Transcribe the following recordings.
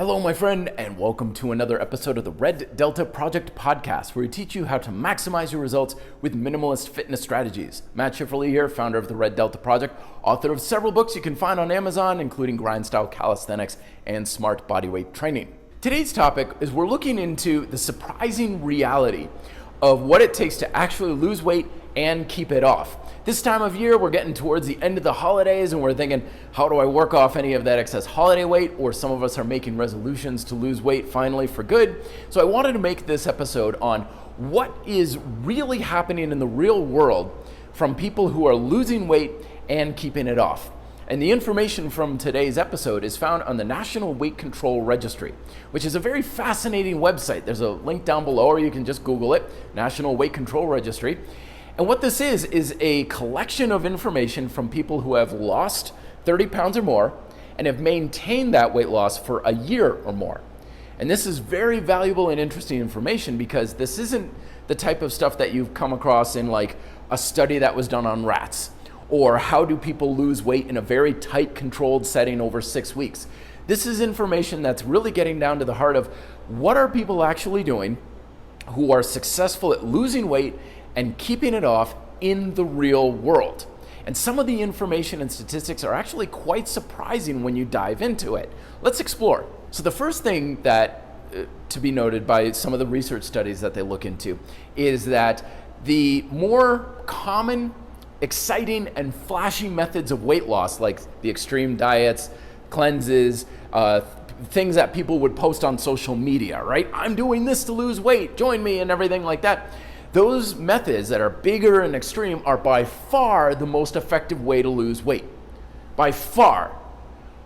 Hello, my friend, and welcome to another episode of the Red Delta Project podcast, where we teach you how to maximize your results with minimalist fitness strategies. Matt Schifferly here, founder of the Red Delta Project, author of several books you can find on Amazon, including Grind Style Calisthenics and Smart Bodyweight Training. Today's topic is we're looking into the surprising reality of what it takes to actually lose weight and keep it off. This time of year, we're getting towards the end of the holidays and we're thinking, how do I work off any of that excess holiday weight? Or some of us are making resolutions to lose weight finally for good. So I wanted to make this episode on what is really happening in the real world from people who are losing weight and keeping it off. And the information from today's episode is found on the National Weight Control Registry, which is a very fascinating website. There's a link down below, or you can just Google it, National Weight Control Registry. And what this is a collection of information from people who have lost 30 pounds or more and have maintained that weight loss for a year or more. And this is very valuable and interesting information because this isn't the type of stuff that you've come across in like a study that was done on rats, or how do people lose weight in a very tight controlled setting over 6 weeks. This is information that's really getting down to the heart of what are people actually doing who are successful at losing weight and keeping it off in the real world. And some of the information and statistics are actually quite surprising when you dive into it. Let's explore. So the first thing that to be noted by some of the research studies that they look into is that the more common, exciting, and flashy methods of weight loss, like the extreme diets, cleanses, things that people would post on social media, right? I'm doing this to lose weight, join me, and everything like that. Those methods that are bigger and extreme are by far the most effective way to lose weight. By far,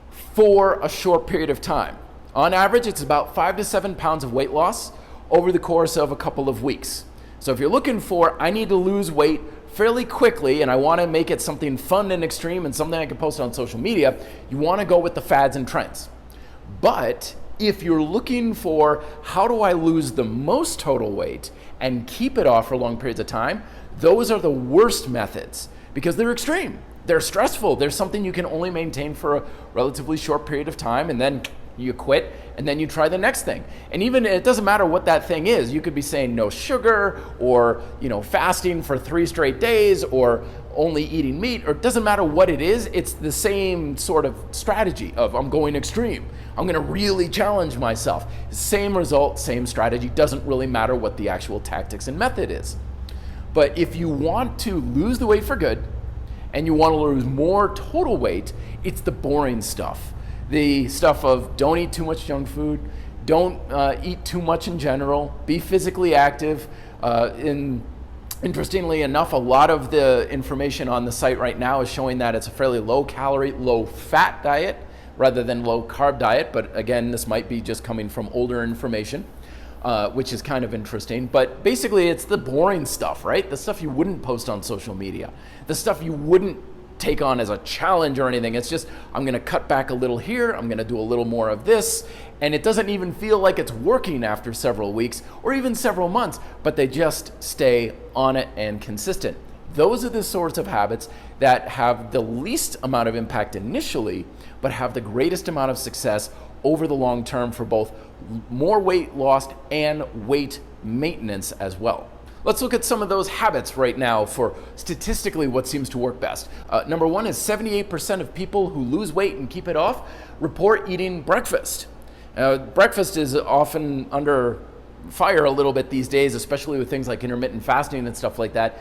for a short period of time. On average, it's about 5 to 7 pounds of weight loss over the course of a couple of weeks. So if you're looking for, I need to lose weight fairly quickly and I want to make it something fun and extreme and something I can post on social media, you want to go with the fads and trends. But if you're looking for how do I lose the most total weight and keep it off for long periods of time, those are the worst methods because they're extreme. They're stressful. They're something you can only maintain for a relatively short period of time and then you quit and then you try the next thing. And even it doesn't matter what that thing is. You could be saying no sugar or, fasting for 3 straight days or only eating meat, or it doesn't matter what it is. It's the same sort of strategy of I'm going extreme. I'm going to really challenge myself. Same result, same strategy. Doesn't really matter what the actual tactics and method is. But if you want to lose the weight for good and you want to lose more total weight, it's the boring stuff. The stuff of don't eat too much junk food, don't eat too much in general, be physically active. Interestingly enough, a lot of the information on the site right now is showing that it's a fairly low calorie, low fat diet rather than low carb diet. But again, this might be just coming from older information, which is kind of interesting. But basically it's the boring stuff, right? The stuff you wouldn't post on social media, the stuff you wouldn't take on as a challenge or anything. It's just, I'm going to cut back a little here. I'm going to do a little more of this. And it doesn't even feel like it's working after several weeks or even several months, but they just stay on it and consistent. Those are the sorts of habits that have the least amount of impact initially, but have the greatest amount of success over the long term for both more weight lost and weight maintenance as well. Let's look at some of those habits right now for statistically what seems to work best. Number one is 78% of people who lose weight and keep it off report eating breakfast. Breakfast is often under fire a little bit these days, especially with things like intermittent fasting and stuff like that.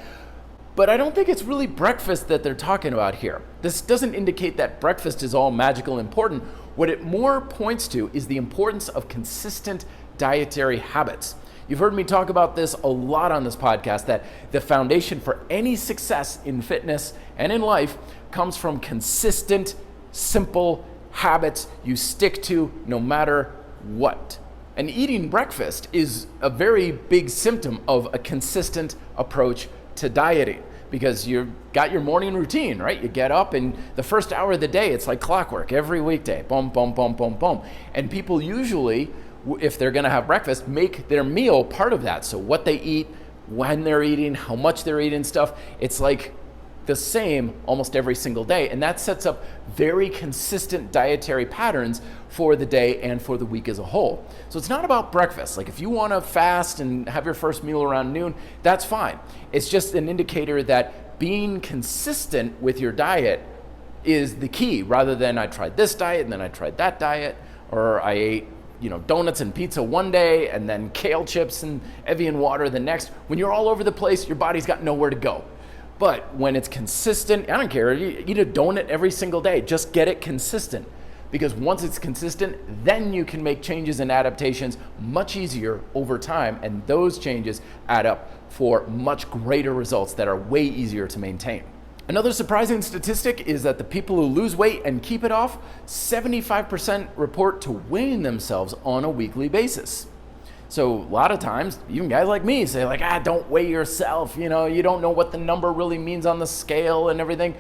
But I don't think it's really breakfast that they're talking about here. This doesn't indicate that breakfast is all magical important. What it more points to is the importance of consistent dietary habits. You've heard me talk about this a lot on this podcast, that the foundation for any success in fitness and in life comes from consistent, simple habits you stick to no matter what. And eating breakfast is a very big symptom of a consistent approach to dieting because you've got your morning routine, right? You get up and the first hour of the day, it's like clockwork every weekday, boom, boom, boom, boom, boom. And people usually, if they're going to have breakfast, make their meal part of that. So what they eat, when they're eating, how much they're eating stuff, it's like the same almost every single day. And that sets up very consistent dietary patterns for the day and for the week as a whole. So it's not about breakfast. Like if you want to fast and have your first meal around noon, that's fine. It's just an indicator that being consistent with your diet is the key, rather than I tried this diet and then I tried that diet, or I ate donuts and pizza one day and then kale chips and Evian water the next. When you're all over the place, your body's got nowhere to go. But when it's consistent, I don't care, you eat a donut every single day, just get it consistent. Because once it's consistent, then you can make changes and adaptations much easier over time, and those changes add up for much greater results that are way easier to maintain. Another surprising statistic is that the people who lose weight and keep it off, 75% report to weighing themselves on a weekly basis. So a lot of times, even guys like me say like, don't weigh yourself, you don't know what the number really means on the scale and everything.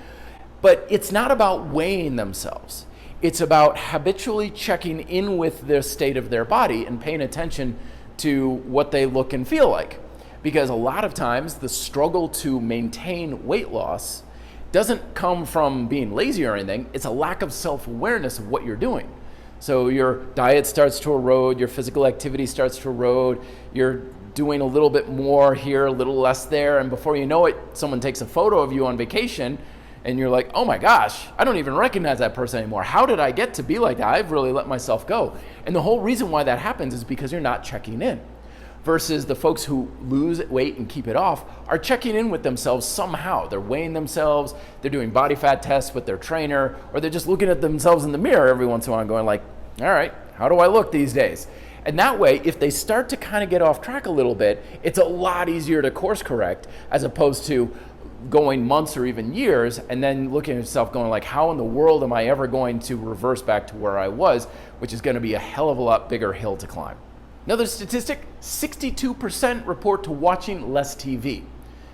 But it's not about weighing themselves. It's about habitually checking in with the state of their body and paying attention to what they look and feel like. Because a lot of times the struggle to maintain weight loss doesn't come from being lazy or anything. It's a lack of self-awareness of what you're doing. So your diet starts to erode, your physical activity starts to erode, you're doing a little bit more here, a little less there, and before you know it, someone takes a photo of you on vacation, and you're like, oh my gosh, I don't even recognize that person anymore. How did I get to be like that? I've really let myself go. And the whole reason why that happens is because you're not checking in. Versus the folks who lose weight and keep it off are checking in with themselves somehow. They're weighing themselves, they're doing body fat tests with their trainer, or they're just looking at themselves in the mirror every once in a while and going like, all right, how do I look these days? And that way, if they start to kind of get off track a little bit, it's a lot easier to course correct as opposed to going months or even years and then looking at yourself going like, how in the world am I ever going to reverse back to where I was, which is going to be a hell of a lot bigger hill to climb. Another statistic, 62% report to watching less TV.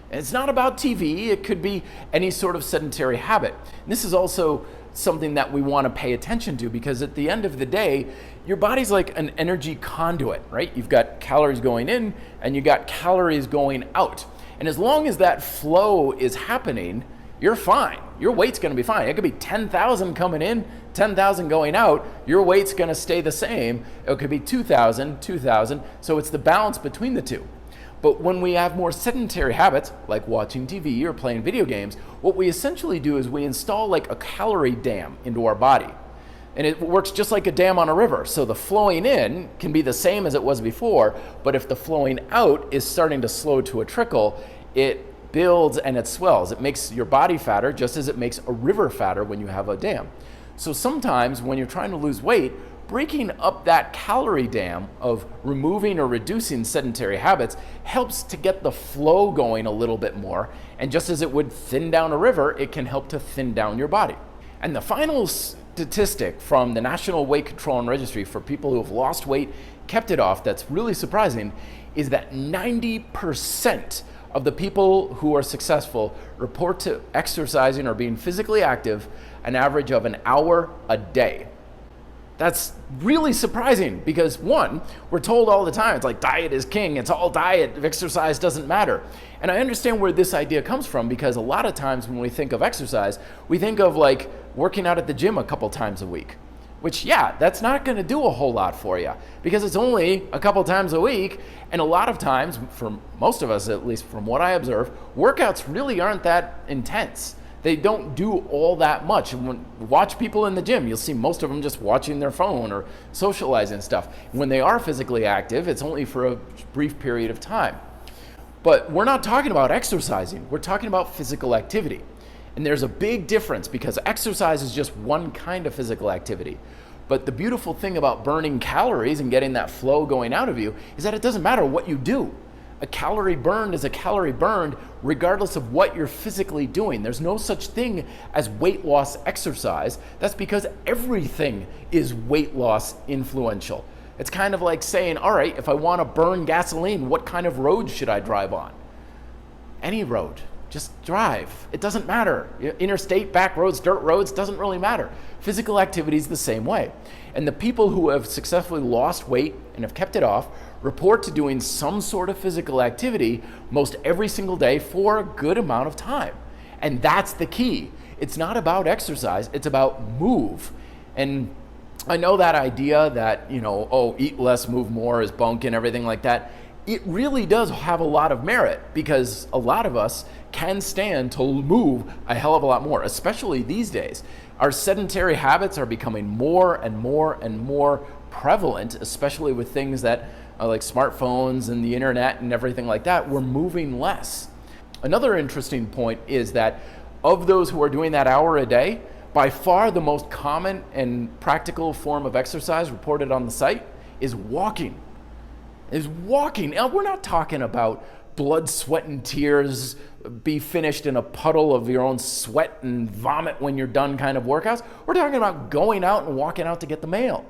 And it's not about TV, it could be any sort of sedentary habit. And this is also something that we want to pay attention to because at the end of the day, your body's like an energy conduit, right? You've got calories going in and you got calories going out. And as long as that flow is happening, you're fine. Your weight's going to be fine. It could be 10,000 coming in, 10,000 going out. Your weight's going to stay the same. It could be 2,000, 2,000. So it's the balance between the two. But when we have more sedentary habits, like watching TV or playing video games, what we essentially do is we install like a calorie dam into our body. And it works just like a dam on a river. So the flowing in can be the same as it was before, but if the flowing out is starting to slow to a trickle, it builds and it swells. It makes your body fatter just as it makes a river fatter when you have a dam. So sometimes when you're trying to lose weight, breaking up that calorie dam of removing or reducing sedentary habits helps to get the flow going a little bit more. And just as it would thin down a river, it can help to thin down your body. And the final statistic from the National Weight Control and Registry for people who have lost weight, kept it off, that's really surprising, is that 90% of the people who are successful report to exercising or being physically active an average of an hour a day. That's really surprising because one, we're told all the time, it's like diet is king, it's all diet, exercise doesn't matter. And I understand where this idea comes from because a lot of times when we think of exercise, we think of like working out at the gym a couple times a week. Which, yeah, that's not going to do a whole lot for you because it's only a couple times a week. And a lot of times, for most of us, at least from what I observe, workouts really aren't that intense. They don't do all that much. And when watch people in the gym, you'll see most of them just watching their phone or socializing stuff. When they are physically active, it's only for a brief period of time. But we're not talking about exercising. We're talking about physical activity. And there's a big difference because exercise is just one kind of physical activity. But the beautiful thing about burning calories and getting that flow going out of you is that it doesn't matter what you do. A calorie burned is a calorie burned regardless of what you're physically doing. There's no such thing as weight loss exercise. That's because everything is weight loss influential. It's kind of like saying, all right, if I want to burn gasoline, what kind of road should I drive on? Any road. Just drive. It doesn't matter. Interstate, back roads, dirt roads, doesn't really matter. Physical activity is the same way. And the people who have successfully lost weight and have kept it off report to doing some sort of physical activity most every single day for a good amount of time. And that's the key. It's not about exercise, it's about move. And I know that idea that, eat less, move more is bunk and everything like that. It really does have a lot of merit because a lot of us can stand to move a hell of a lot more, especially these days. Our sedentary habits are becoming more and more and more prevalent, especially with things that like smartphones and the internet and everything like that. We're moving less. Another interesting point is that of those who are doing that hour a day, by far the most common and practical form of exercise reported on the site is walking. Now, we're not talking about blood, sweat, and tears, be finished in a puddle of your own sweat and vomit when you're done kind of workouts. We're talking about going out and walking out to get the mail.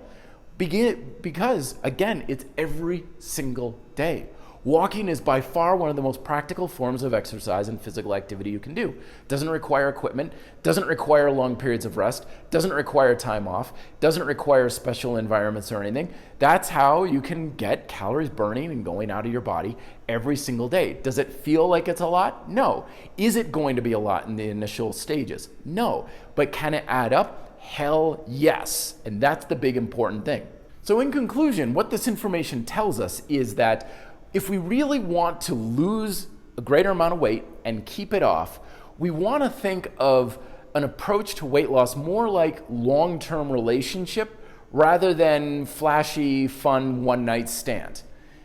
Because, again, it's every single day. Walking is by far one of the most practical forms of exercise and physical activity you can do. Doesn't require equipment, doesn't require long periods of rest, doesn't require time off, doesn't require special environments or anything. That's how you can get calories burning and going out of your body every single day. Does it feel like it's a lot? No. Is it going to be a lot in the initial stages? No. But can it add up? Hell yes. And that's the big important thing. So in conclusion, what this information tells us is that if we really want to lose a greater amount of weight and keep it off, we want to think of an approach to weight loss more like long-term relationship rather than flashy, fun one-night stand.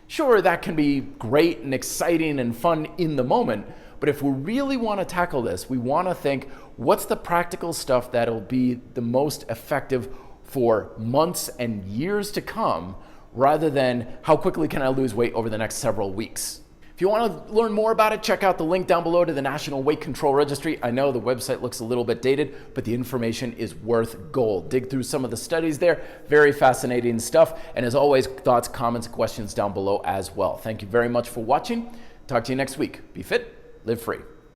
Sure, that can be great and exciting and fun in the moment, but if we really want to tackle this, we want to think, what's the practical stuff that'll be the most effective for months and years to come, rather than how quickly can I lose weight over the next several weeks. If you want to learn more about it, check out the link down below to the National Weight Control Registry. I know the website looks a little bit dated, but the information is worth gold. Dig through some of the studies there. Very fascinating stuff. And as always, thoughts, comments, questions down below as well. Thank you very much for watching. Talk to you next week. Be fit, live free.